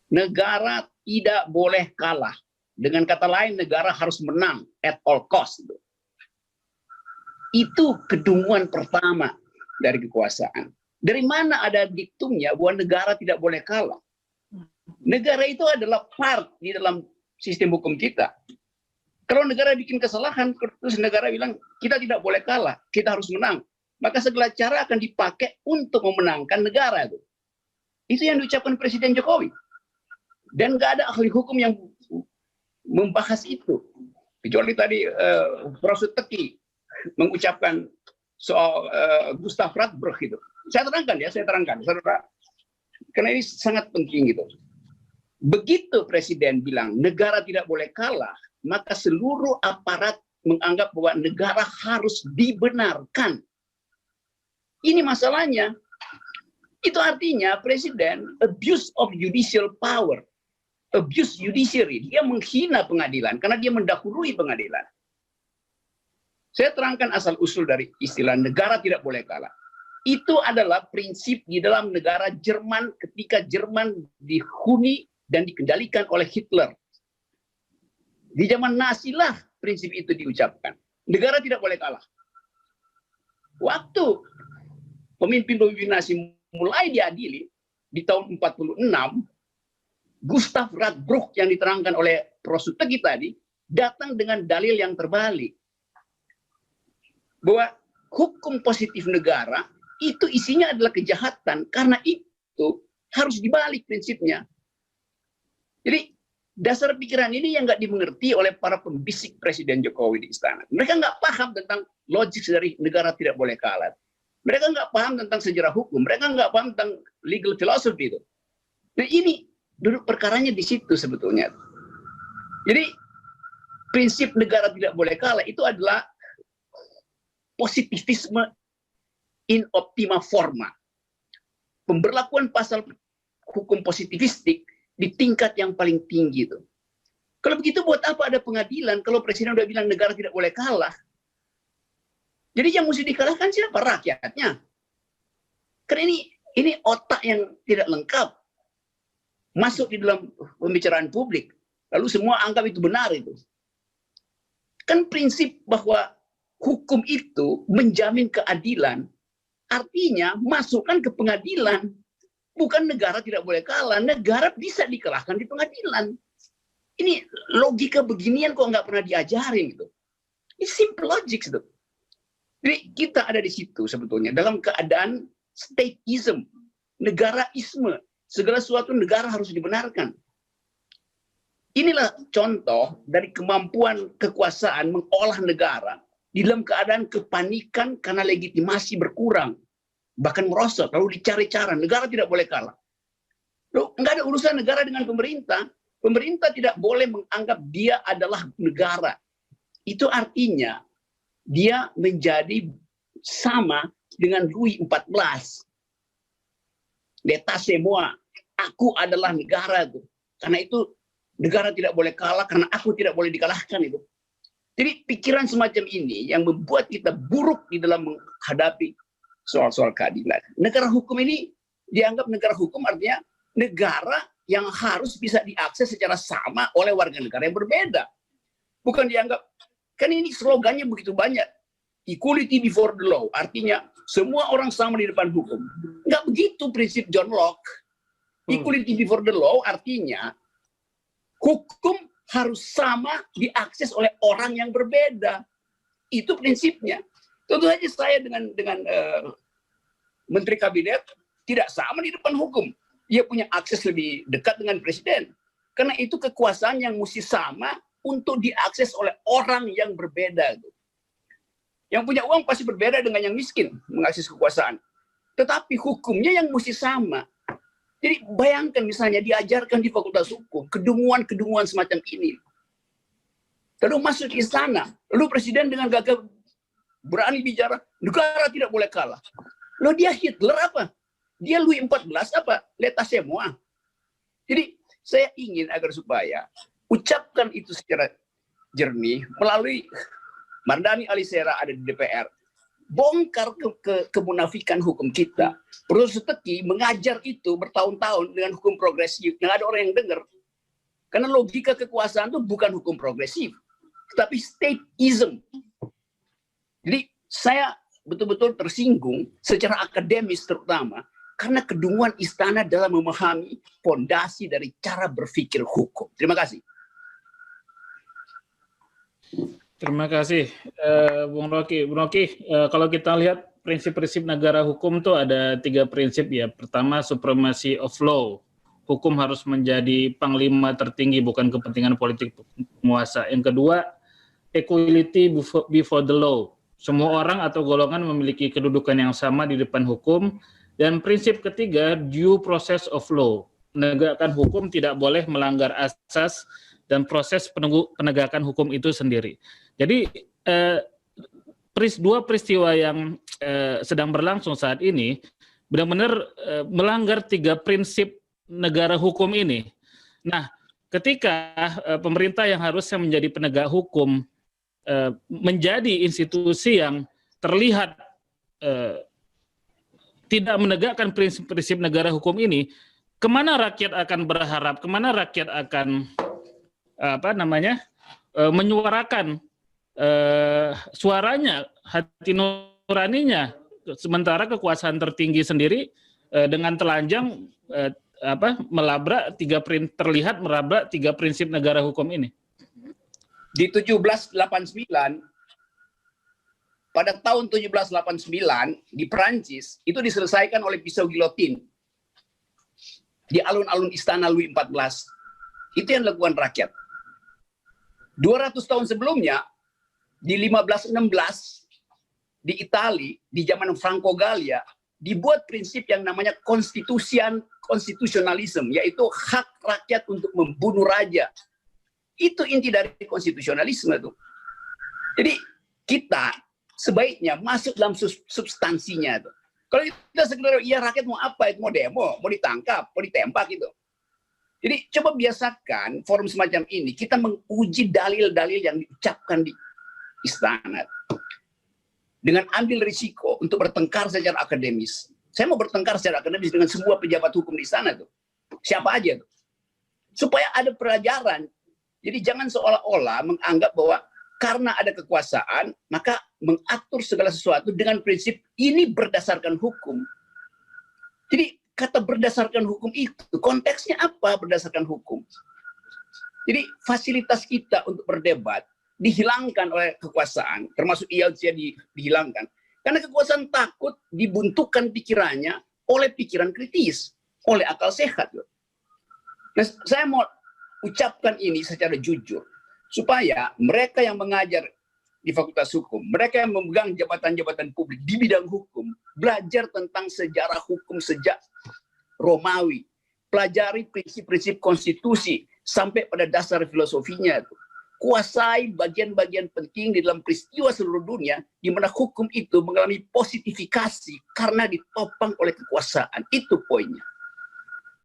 Negara tidak boleh kalah. Dengan kata lain, negara harus menang at all cost. Itu kedunguan pertama dari kekuasaan. Dari mana ada diktumnya bahwa negara tidak boleh kalah? Negara itu adalah part di dalam sistem hukum kita. Kalau negara bikin kesalahan, terus negara bilang, kita tidak boleh kalah, kita harus menang. Maka segala cara akan dipakai untuk memenangkan negara. Itu yang diucapkan Presiden Jokowi. Dan nggak ada ahli hukum yang membahas itu. Kecuali tadi Prof. Teki mengucapkan soal Gustav Radbruch itu. Saya terangkan, saudara. Karena ini sangat penting gitu. Begitu Presiden bilang negara tidak boleh kalah, maka seluruh aparat menganggap bahwa negara harus dibenarkan. Ini masalahnya. Itu artinya Presiden abuse of judicial power. Abuse judiciary. Dia menghina pengadilan karena dia mendahului pengadilan. Saya terangkan asal-usul dari istilah negara tidak boleh kalah. Itu adalah prinsip di dalam negara Jerman ketika Jerman dihuni dan dikendalikan oleh Hitler. Di zaman Nazi lah prinsip itu diucapkan. Negara tidak boleh kalah. Waktu pemimpin-pemimpin Nazi mulai diadili di tahun 46, Gustav Radbruch yang diterangkan oleh Prof. Teki tadi datang dengan dalil yang terbalik. Bahwa hukum positif negara itu isinya adalah kejahatan, karena itu harus dibalik prinsipnya. Jadi dasar pikiran ini yang nggak dimengerti oleh para pembisik Presiden Jokowi di istana. Mereka nggak paham tentang logik dari negara tidak boleh kalah. Mereka nggak paham tentang sejarah hukum. Mereka nggak paham tentang legal philosophy itu. Nah ini duduk perkaranya di situ sebetulnya. Jadi prinsip negara tidak boleh kalah itu adalah positivisme in optima forma. Pemberlakuan pasal hukum positivistik di tingkat yang paling tinggi itu. Kalau begitu buat apa ada pengadilan kalau Presiden udah bilang negara tidak boleh kalah? Jadi yang mesti dikalahkan siapa? Rakyatnya. Karena ini otak yang tidak lengkap. Masuk di dalam pembicaraan publik. Lalu semua anggap itu benar itu. Kan prinsip bahwa hukum itu menjamin keadilan. Artinya masukkan ke pengadilan. Bukan negara tidak boleh kalah. Negara bisa dikalahkan di pengadilan. Ini logika beginian kok nggak pernah diajarin gitu. Ini simple logic itu. Jadi kita ada di situ sebetulnya dalam keadaan stateism, negaraisme. Segala sesuatu negara harus dibenarkan. Inilah contoh dari kemampuan kekuasaan mengolah negara di dalam keadaan kepanikan karena legitimasi berkurang. Bahkan merosot, lalu dicari cara. Negara tidak boleh kalah. Loh, nggak ada urusan negara dengan pemerintah. Pemerintah tidak boleh menganggap dia adalah negara. Itu artinya dia menjadi sama dengan Louis XIV. L'état c'est moi. Aku adalah negara itu. Karena itu negara tidak boleh kalah karena aku tidak boleh dikalahkan itu. Jadi pikiran semacam ini yang membuat kita buruk di dalam menghadapi soal-soal keadilan. Negara hukum ini dianggap negara hukum artinya negara yang harus bisa diakses secara sama oleh warga negara yang berbeda. Bukan dianggap, kan ini slogannya begitu banyak. Equality before the law, artinya semua orang sama di depan hukum. Nggak begitu prinsip John Locke. Equality before the law artinya hukum harus sama diakses oleh orang yang berbeda. Itu prinsipnya. Tentu saja saya dengan Menteri Kabinet tidak sama di depan hukum. Dia punya akses lebih dekat dengan Presiden. Karena itu kekuasaan yang mesti sama untuk diakses oleh orang yang berbeda. Yang punya uang pasti berbeda dengan yang miskin mengakses kekuasaan. Tetapi hukumnya yang mesti sama. Jadi bayangkan misalnya diajarkan di Fakultas Hukum, kedunguan-kedunguan semacam ini. Lalu masuk ke istana, lalu Presiden dengan gagah berani bicara, negara tidak boleh kalah. Lalu dia Hitler apa? Dia Louis XIV apa? L'état c'est moi. Jadi saya ingin agar supaya ucapkan itu secara jernih melalui Mardhani Alisera ada di DPR. bongkar kemunafikan hukum kita. Profesor Teki mengajar itu bertahun-tahun dengan hukum progresif, nggak ada orang yang dengar. Karena logika kekuasaan itu bukan hukum progresif, tapi stateism. Jadi saya betul-betul tersinggung secara akademis terutama karena kedunguan istana dalam memahami fondasi dari cara berpikir hukum. Terima kasih. Terima kasih, Bung Rocky. Bung Rocky, kalau kita lihat prinsip-prinsip negara hukum tuh ada 3 prinsip ya. Pertama, supremacy of law. Hukum harus menjadi panglima tertinggi, bukan kepentingan politik penguasa. Yang kedua, equality before the law. Semua orang atau golongan memiliki kedudukan yang sama di depan hukum. Dan prinsip ketiga, due process of law. Menegakkan hukum tidak boleh melanggar asas dan proses penegakan hukum itu sendiri. Jadi, 2 peristiwa yang sedang berlangsung saat ini benar-benar melanggar 3 prinsip negara hukum ini. Nah, ketika pemerintah yang harusnya menjadi penegak hukum menjadi institusi yang terlihat tidak menegakkan prinsip-prinsip negara hukum ini, kemana rakyat akan berharap, kemana rakyat akan menyuarakan suaranya, hati nuraninya, sementara kekuasaan tertinggi sendiri dengan telanjang terlihat melabrak 3 prinsip negara hukum ini. Di 1789, pada tahun 1789 di Perancis itu diselesaikan oleh pisau gilotin di alun-alun istana Louis XIV. Itu yang dilakukan rakyat. 200 tahun sebelumnya di 1516 di Itali di zaman Franco Gallia dibuat prinsip yang namanya konstitusionalisme, yaitu hak rakyat untuk membunuh raja. Itu inti dari konstitusionalisme itu. Jadi kita sebaiknya masuk dalam substansinya itu. Kalau kita sekedar ya rakyat mau apa itu, mau demo, mau ditangkap, mau ditembak gitu. Jadi coba biasakan forum semacam ini kita menguji dalil-dalil yang diucapkan di istana dengan ambil risiko untuk bertengkar secara akademis. Saya mau bertengkar secara akademis dengan semua pejabat hukum di sana tuh. Siapa aja tuh. Supaya ada pelajaran. Jadi jangan seolah-olah menganggap bahwa karena ada kekuasaan, maka mengatur segala sesuatu dengan prinsip ini berdasarkan hukum. Jadi kata berdasarkan hukum itu, konteksnya apa berdasarkan hukum? Jadi fasilitas kita untuk berdebat dihilangkan oleh kekuasaan, termasuk IELTS dihilangkan. Karena kekuasaan takut dibuntukkan pikirannya oleh pikiran kritis, oleh akal sehat. Nah, saya mau ucapkan ini secara jujur, supaya mereka yang mengajar di Fakultas Hukum, mereka yang memegang jabatan-jabatan publik di bidang hukum, belajar tentang sejarah hukum sejak Romawi, pelajari prinsip-prinsip konstitusi sampai pada dasar filosofinya itu. Kuasai bagian-bagian penting di dalam peristiwa seluruh dunia di mana hukum itu mengalami positifikasi karena ditopang oleh kekuasaan. Itu poinnya.